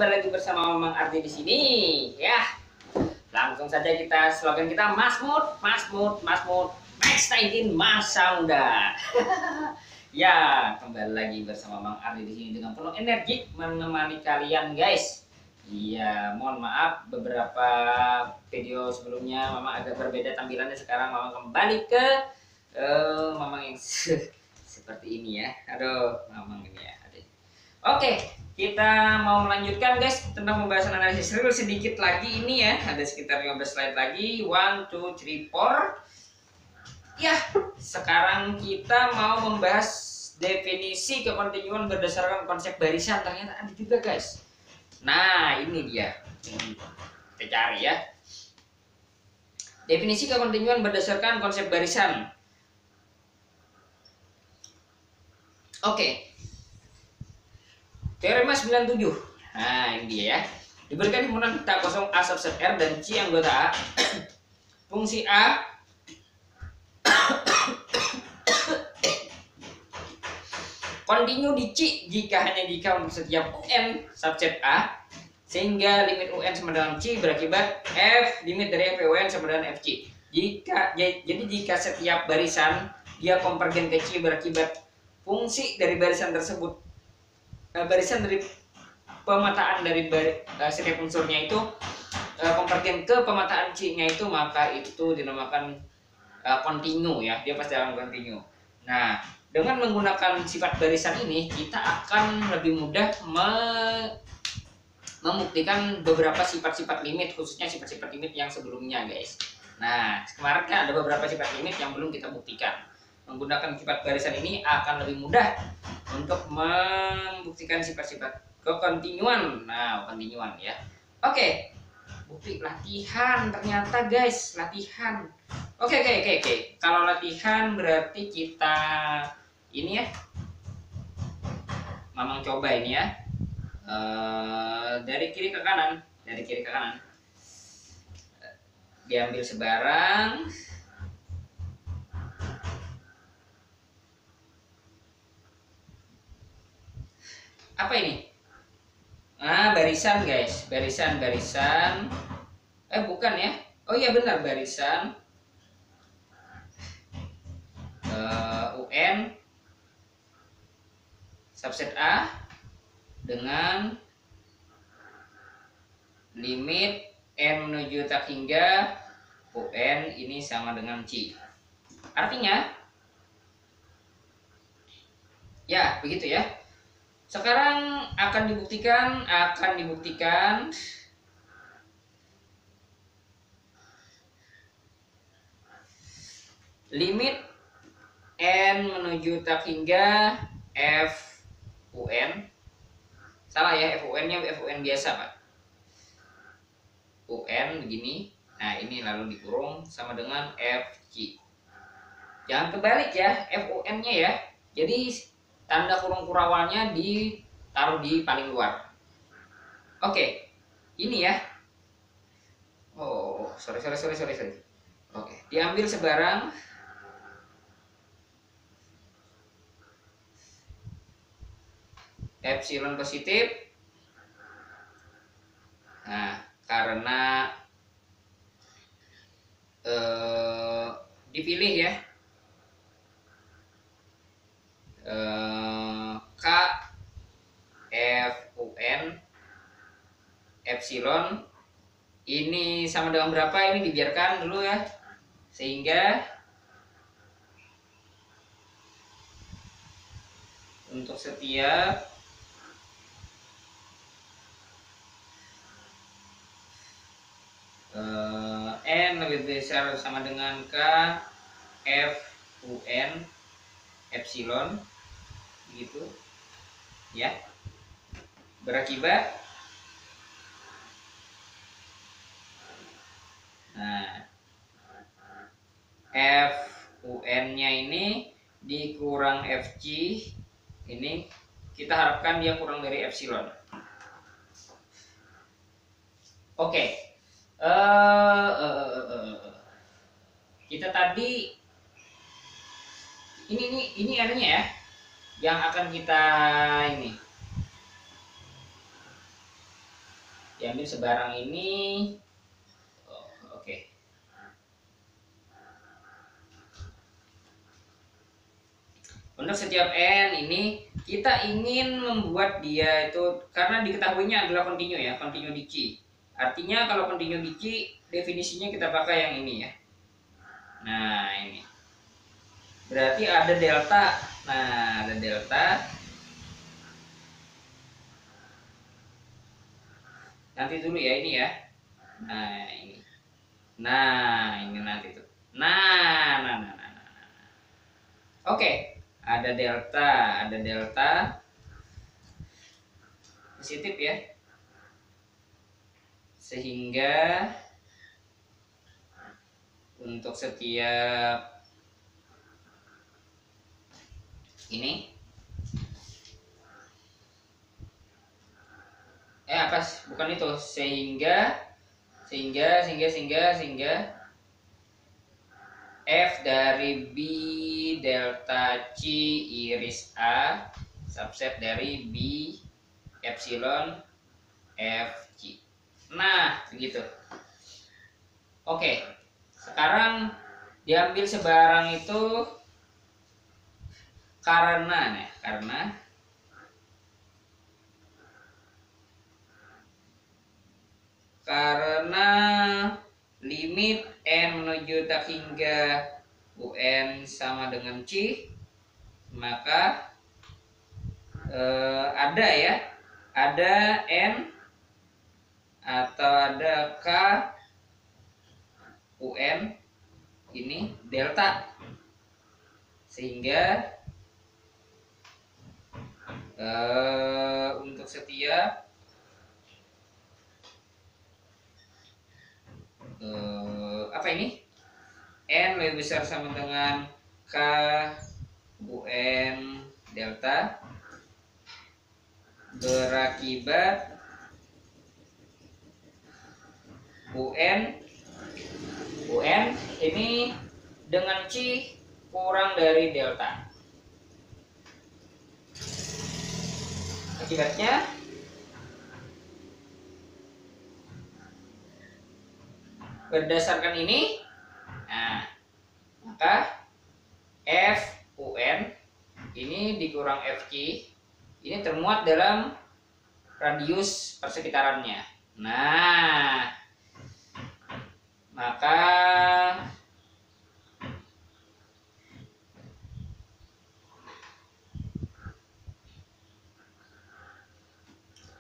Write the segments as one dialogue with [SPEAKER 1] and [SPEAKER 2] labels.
[SPEAKER 1] kembali lagi bersama Mamang Ardi di sini. Ya, langsung saja slogan kita Masmud, Masmud, Masmud, Max 19 masa muda. Ya, kembali lagi bersama Mamang Ardi di sini dengan penuh energi menemani kalian, guys. Iya, mohon maaf beberapa video sebelumnya Mamang agak berbeda tampilannya. Sekarang Mamang kembali ke Mamang yang seperti ini ya. Aduh, Mamang ini ya. Oke, kita mau melanjutkan guys tentang pembahasan analisis real sedikit lagi ini ya. Ada sekitar 15 slide lagi. 1, 2, 3, 4. Ya, sekarang kita mau membahas definisi kekontinuan berdasarkan konsep barisan. Ternyata ada juga guys. Nah, ini dia. Kita cari ya. Definisi kekontinuan berdasarkan konsep barisan. Oke. Teorema 97. Nah, ini dia ya. Diberikan himpunan peta kosong A subset R dan C anggota A. Fungsi A kontinu di C jika untuk setiap UN subset A, sehingga limit UN sama dengan C berakibat F limit dari FUN sama dengan FC. Jika setiap barisan dia konvergen ke C berakibat fungsi dari barisan tersebut, barisan dari pemetaan dari setiap unsurnya itu konvergen ke pemetaan C-nya itu, maka itu dinamakan kontinu ya, dia pasti akan kontinu. Nah, dengan menggunakan sifat barisan ini kita akan lebih mudah membuktikan beberapa sifat-sifat limit, khususnya sifat-sifat limit yang sebelumnya guys. Nah, kemarin kan ada beberapa sifat limit yang belum kita buktikan. Menggunakan sifat barisan ini akan lebih mudah untuk membuktikan sifat-sifat kekontinuan. Nah, kontinuan ya. Oke. Bukti latihan ternyata guys, latihan. Oke. Kalau latihan berarti kita ini ya. Mamang coba ini ya. Dari kiri ke kanan, Diambil sebarang. Apa ini? Nah, barisan guys, barisan. Bukan ya? Oh iya benar, barisan UN subset A dengan limit N menuju tak hingga UN ini sama dengan C. Artinya ya begitu ya. Sekarang akan dibuktikan limit N menuju tak hingga FUN. Salah ya, FUN-nya FUN biasa Pak. UN begini. Nah, ini lalu dikurung sama dengan FC. Jangan kebalik ya, FUN-nya ya. Jadi tanda kurung kurawalnya ditaruh di paling luar. Oke, ini ya. Oh, sorry. Oke, diambil sebarang. Epsilon positif. Nah, karena dipilih ya. K FUN epsilon ini sama dengan berapa, ini dibiarkan dulu ya, sehingga untuk setiap N lebih besar sama dengan K FUN epsilon gitu ya, berakibat FUN-nya ini dikurang FC, ini kita harapkan dia kurang dari epsilon. Oke. Kita tadi ini R-nya ya, yang akan kita ini diambil sebarang ini. Oke. Untuk setiap n ini kita ingin membuat dia itu, karena diketahuinya adalah kontinu ya, kontinu di C. Artinya kalau kontinu di C definisinya kita pakai yang ini ya. Nah ini berarti ada delta. Nah ada delta. Nanti dulu ya ini ya. Nah ini. Nah ini nanti tuh. Nah. Oke. Ada delta positif ya, sehingga untuk setiap ini bukan itu, sehingga F dari B delta C iris A subset dari B epsilon F C. Nah begitu. Oke, sekarang diambil sebarang itu karena limit n menuju tak hingga UN sama dengan C, maka ada n atau ada k UN ini delta, sehingga untuk setiap n lebih besar sama dengan k UN delta, berakibat UN ini dengan C kurang dari delta. Akibatnya berdasarkan ini, nah maka F UN ini dikurang FC ini termuat dalam radius persekitarannya. Nah maka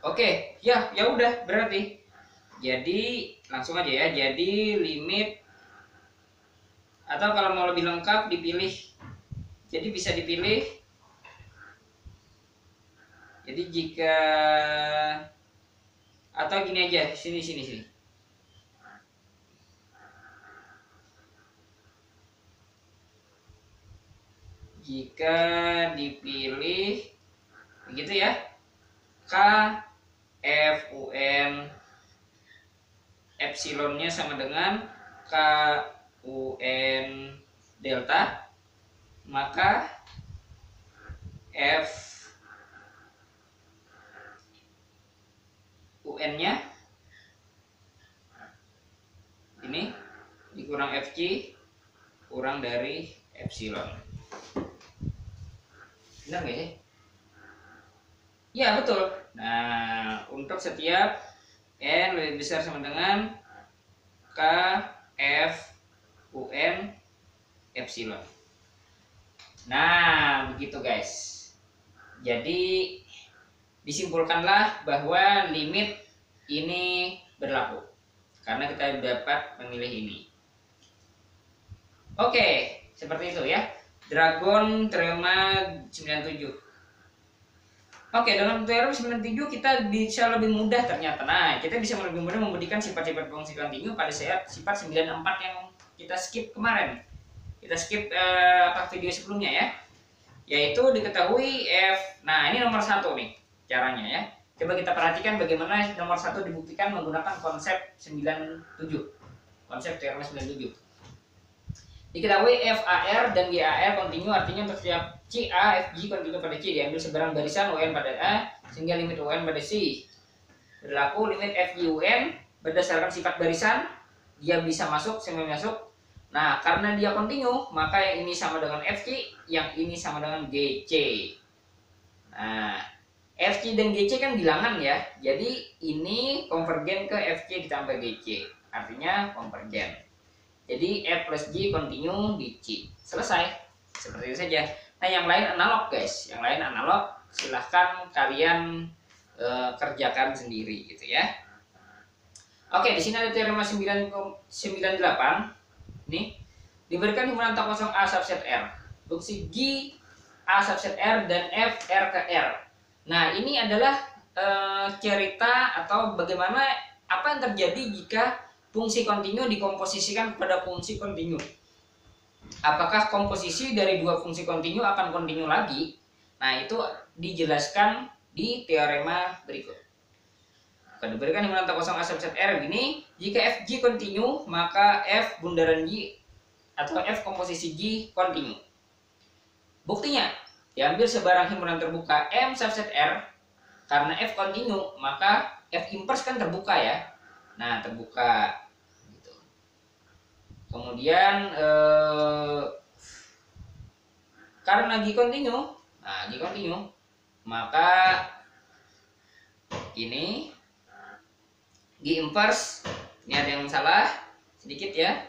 [SPEAKER 1] oke, ya udah berarti. Jadi langsung aja ya. Jadi limit, atau kalau mau lebih lengkap dipilih. Jadi bisa dipilih. Jadi jika, atau gini aja, sini. Jika dipilih begitu ya, K F UN epsilonnya sama dengan K UN delta, maka F UN-nya ini dikurang FC kurang dari epsilon. Benar nggak sih? Ya betul. Nah untuk setiap n lebih besar sama dengan K F UN epsilon. Nah begitu guys. Jadi disimpulkanlah bahwa limit ini berlaku karena kita dapat memilih ini. Oke, seperti itu ya. Dragon teorema 97. Oke, dalam teorema 97 kita bisa lebih mudah ternyata. Nah, kita bisa lebih mudah membuktikan sifat-sifat fungsi kontinu pada sifat 94 yang kita skip kemarin. Kita skip video sebelumnya ya. Yaitu diketahui F. Nah, ini nomor 1 nih caranya ya. Coba kita perhatikan bagaimana nomor 1 dibuktikan menggunakan konsep 97. Konsep teorema 97. Diketahui FAR dan GAR kontinu, artinya untuk setiap CA, FG kontinu pada C diambil sebarang barisan UN pada A sehingga limit UN pada C. Berlaku limit FGUN berdasarkan sifat barisan, dia bisa masuk, semi masuk. Nah, karena dia kontinu, maka yang ini sama dengan FC, yang ini sama dengan GC. Nah, FC dan GC kan bilangan ya. Jadi ini konvergen ke FC ditambah GC. Artinya konvergen. Jadi F plus G kontinu di C. Selesai. Seperti itu saja. Nah, yang lain analog guys. Yang lain analog. Silahkan kalian kerjakan sendiri gitu ya. Oke, di sini ada teorema 98. Nih, diberikan himpunan tak kosong A subset R. Fungsi G A subset R dan F R ke R. Nah, ini adalah cerita atau bagaimana apa yang terjadi jika fungsi kontinu dikomposisikan kepada fungsi kontinu. Apakah komposisi dari dua fungsi kontinu akan kontinu lagi? Nah, itu dijelaskan di teorema berikut. Akan diberikan himpunan tak kosong A subset R begini, jika Fg kontinu, maka F bundaran G atau F komposisi G kontinu. Buktinya, diambil sebarang himpunan terbuka M subset R, karena F kontinu, maka F inverse kan terbuka ya. Nah, terbuka gitu. Kemudian karena G kontinu, nah G kontinu, maka ini G inverse, ini ada yang salah sedikit ya.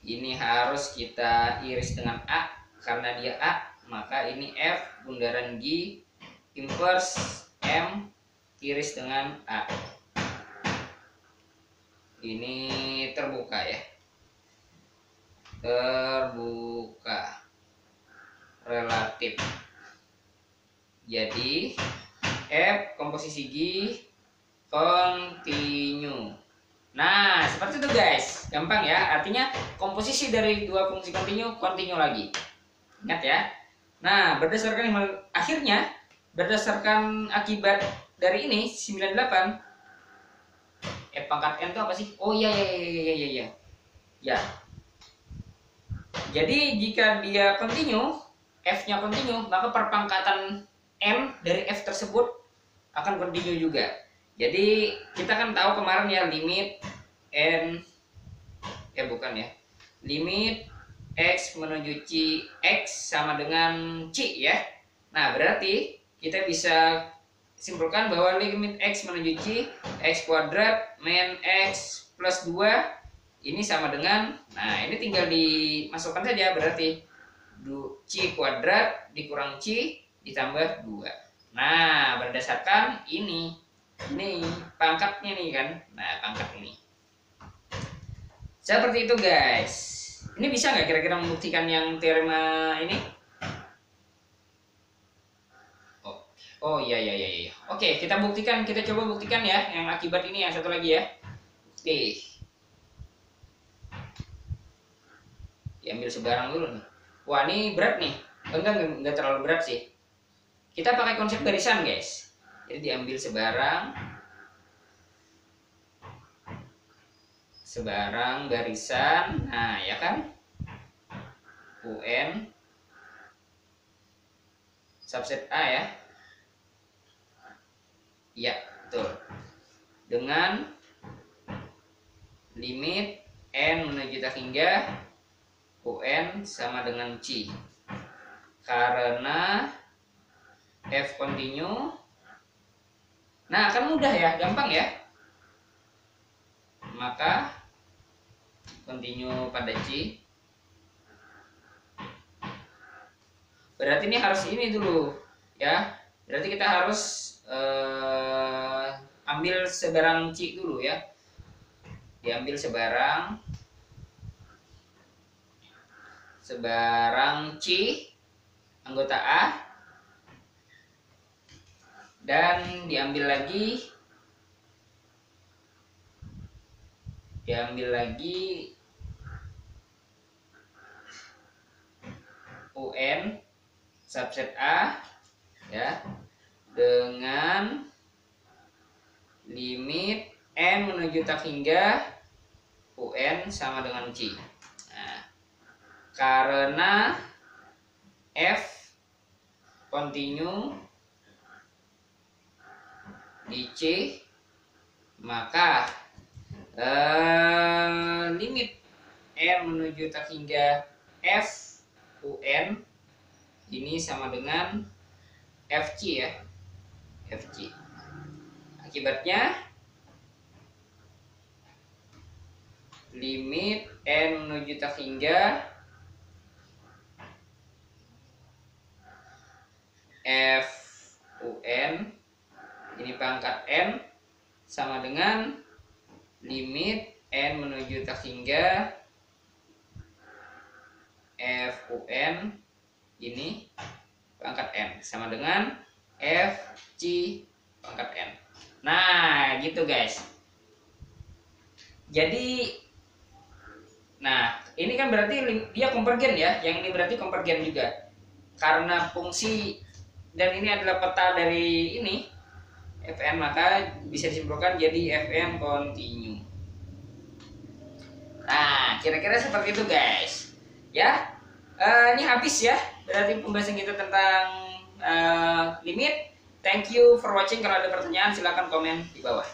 [SPEAKER 1] Ini harus kita iris dengan A, karena dia A, maka ini F bundaran G inverse M iris dengan A. Ini terbuka ya. Terbuka relatif. Jadi F komposisi G kontinu. Nah, seperti itu guys. Gampang ya. Artinya komposisi dari dua fungsi kontinu lagi. Ingat ya. Nah, akhirnya berdasarkan akibat dari ini 98, F pangkat N itu apa sih? Oh iya. Ya. Jadi jika dia kontinu, F-nya kontinu, maka perpangkatan M dari F tersebut akan kontinu juga. Jadi kita kan tahu kemarin ya limit N limit X menuju C X sama dengan C ya. Nah, berarti kita bisa simpulkan bahwa limit X menuju C X kuadrat min X plus 2 ini sama dengan, nah ini tinggal dimasukkan saja, berarti C kuadrat dikurang C ditambah 2. Nah, berdasarkan ini pangkatnya nih kan. Nah, pangkat ini seperti itu guys. Ini bisa nggak kira-kira membuktikan yang teorema ini? Oh iya. Oke, kita coba buktikan ya yang akibat ini, yang satu lagi ya. Oke, diambil sebarang dulu nih. Wah, ini berat nih. Enggak terlalu berat sih. Kita pakai konsep barisan guys. Jadi diambil sebarang barisan. Nah, ya kan? UN subset A ya. Iya, betul. Dengan limit N menuju tak hingga UN sama dengan C. Karena F kontinu. Nah, kan mudah ya, gampang ya. Maka kontinu pada C. Berarti ini harus ini dulu ya. Berarti kita harus ambil sebarang C dulu ya. Diambil sebarang C anggota A, dan diambil lagi UN subset A ya, dengan limit N menuju tak hingga UN sama dengan C. Nah, karena F kontinu di C maka limit n menuju tak hingga f un ini sama dengan fc ya, fc. Akibatnya limit n menuju tak hingga fun ini pangkat n sama dengan limit n menuju tak hingga fun ini pangkat n sama dengan fc pangkat n. Nah gitu guys. Jadi nah ini kan berarti dia konvergen ya, yang ini berarti konvergen juga karena fungsi, dan ini adalah peta dari ini Fn, maka bisa disimpulkan jadi Fn kontinu. Nah kira-kira seperti itu guys ya. Ini habis ya berarti pembahasan kita tentang limit. Thank you for watching. Kalau ada pertanyaan silahkan komen di bawah.